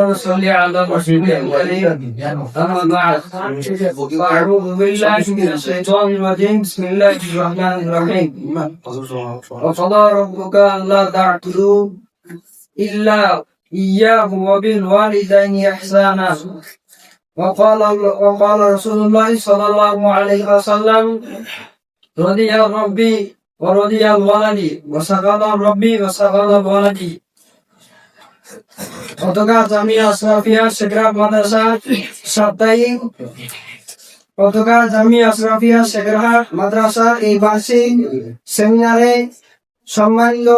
صل على رسول الكريم أما بعد أعوذ بالله من الشيطان الرجيم بسم الله الرحمن الرحيم وقضى ربك ألا تعبدوا إلا إياه وبالوالدين إحسانا وقال رسول الله صلى الله عليه وسلم رضي ربي ورضي الولدي وسقط ربي وسقط ولدي গতকাল জামিয়া আশরাফিয়া শেখরা মাদ্রাসা সাপ্তাহিক গতকাল জামিয়া আশরাফিয়া শেখরা মাদ্রাসা এই বার্ষিক সেমিনারে সম্মানিত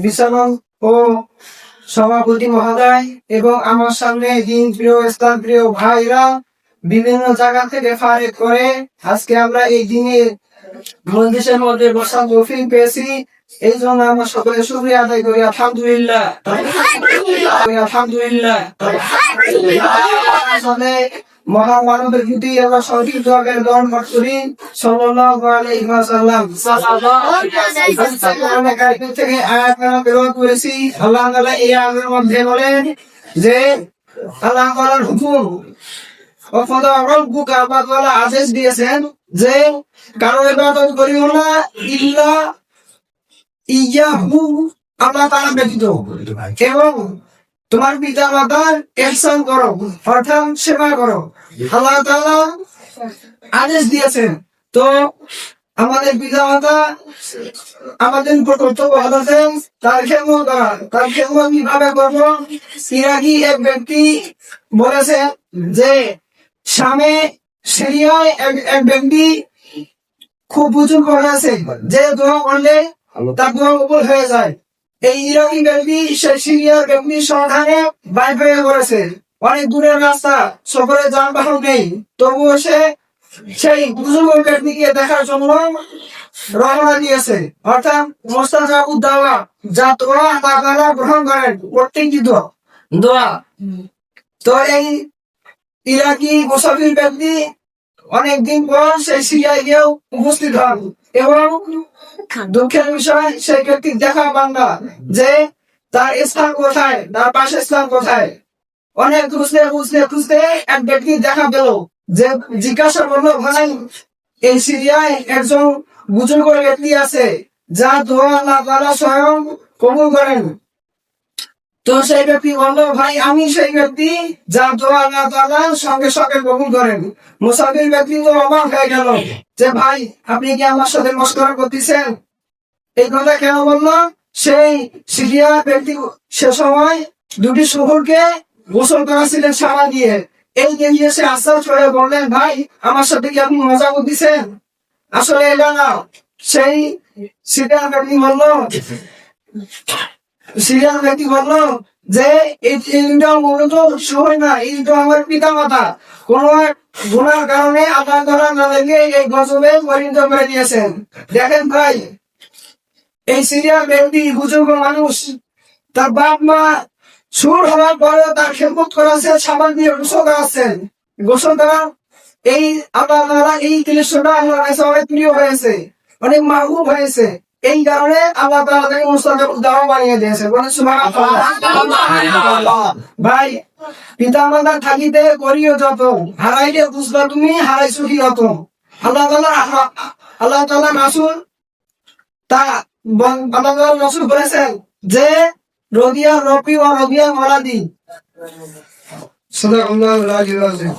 বিচারক ও সভাপতি মহোদয় এবং আমার সামনে দিন প্রিয় ইসলাম প্রিয় ভাইরা বিভিন্ন জায়গা থেকে ফারেক করে আজকে আমরা এই দিনে মজলিসের মধ্যে বসার তৌফিক পেয়েছি। এই জন্য আমরা সকলে শুকরিয়া আদায় করি আলহামদুলিল্লাহ। মহামানবের প্রতি আমরা সঠিক দোয়াকে গ্রহণ করি সাল্লাল্লাহু আলাইহি ওয়াসাল্লাম। থেকে আয়াত গ্রহণ করেছি। আল্লাহ তাআলা এই আয়াতের মধ্যে বলেন যে আল্লাহ তাআলার হুকুম ও ফাদা রব্বুকা আল্লাহ তাআলা আদেশ দিয়েছেন যে কারো ইবাদত করিও না ইল্লা ইয়াহু আল্লাহ তাআলা ব্যতীত, এবং তোমার পিতা মাতার ইহসান করো অর্থাৎ সেবা করো। আল্লাহ তাআলা আদেশ দিয়েছেন, তো আমাদের পিতা মাতা আমাদের উপর কর্তব্য হচ্ছে তার খেদমত করা। তার খেদমত কিভাবে করবো? ইরাকি এক ব্যক্তি বলেছে যে শামে সিরিয়ায় এক ব্যক্তি খুব বুজুর্গ হয়েছে, যে দোয়া করলে তার দোয়া কবুল হয়ে যায়। এই ইরাকি ব্যক্তি সেই সিরিয়ার ব্যক্তির সন্ধানে বাইর হয়ে পড়েছে। অনেক দূরের রাস্তা, সফরে যানবাহন নেই, তবুও সে সেই বুজুর্গ ব্যক্তিকে দেখার জন্য রওনা দিয়েছে। অর্থাৎ মুস্তাজাবুদ দাওয়া, যা দোয়া আল্লাহ তাআলা গ্রহণ করেন, প্রত্যেকটি দোয়া। তো এই ইরাকি মুসাফির ব্যক্তি অনেকদিন পর সেই সিরিয়ায় গিয়েও উপস্থিত হন, এবং দুঃখের বিষয় সেই ব্যক্তির দেখা পান না যে তার স্থান কোথায়, তার পাশের স্থান কোথায়। অনেক খুঁজতে এক ব্যক্তি দেখা পেল, যে জিজ্ঞাসা করলো, ভাই এই সিরিয়ায় একজন বুজুর্গ ব্যক্তি আছে যা দোয়া আল্লাহ তাআলা স্বয়ং কবুল করেন। তো সেই ব্যক্তি বললো, ভাই আমি সেই ব্যক্তি যা দোয়া আল্লাহ তাআলা সঙ্গে সঙ্গে কবুল করেন। মুসাফির ব্যক্তি তো অবাক হয়ে গেল যে ভাই আপনি কি আমার সাথে মশকরা করতেছেন? এই কথা কেন বললো? সেই সিরিয়ার ব্যক্তি সে সময় দুটি শহরকে গোসল করাছিলেন সারা দিয়ে। এই দেখে সে আশ্বাস করে বললেন, ভাই আমার সাথে কি আপনি মজা করতেছেন? আসলে এটা না। সেই সিরিয়ার ব্যক্তি বললো যে এইটা মূলত শহর না, এই তো আমার পিতা মাতা কোন গুনার কারণে আল্লাহ তাআলা তাদেরকে এই গজবে পরিণত করে দিয়েছেন। দেখেন ভাই, এই সিরিয়ার ব্যক্তি বুজুর্গ মানুষ, তার বাপ মা সুর হওয়ার পরে তার খেদমত করাছে, সাবান দিয়ে গোসল করাচ্ছেন। গোসল করা এই আল্লাহ তাআলা এই দৃশ্যটা আল্লাহর কাছে অনেক প্রিয় হয়েছে, অনেক মাহবুব হয়েছে। এই কারণে আল্লাহ তাআলা তাকে মুস্তাজাবুদ দাওয়া বানিয়ে দিয়েছে। বলেন সুবহানাল্লাহ। ভাই পিতা মাতা থাকিতে করিও যত, হারাইলে বুঝবা তুমি হারাইছো কি রত। আল্লাহ তাআলা রাসূল বলেছেন যে রদিয়া রবি ও রদিয়া মালাদি। সাদাকাল্লাহুল আলিয়্যুল আযীম।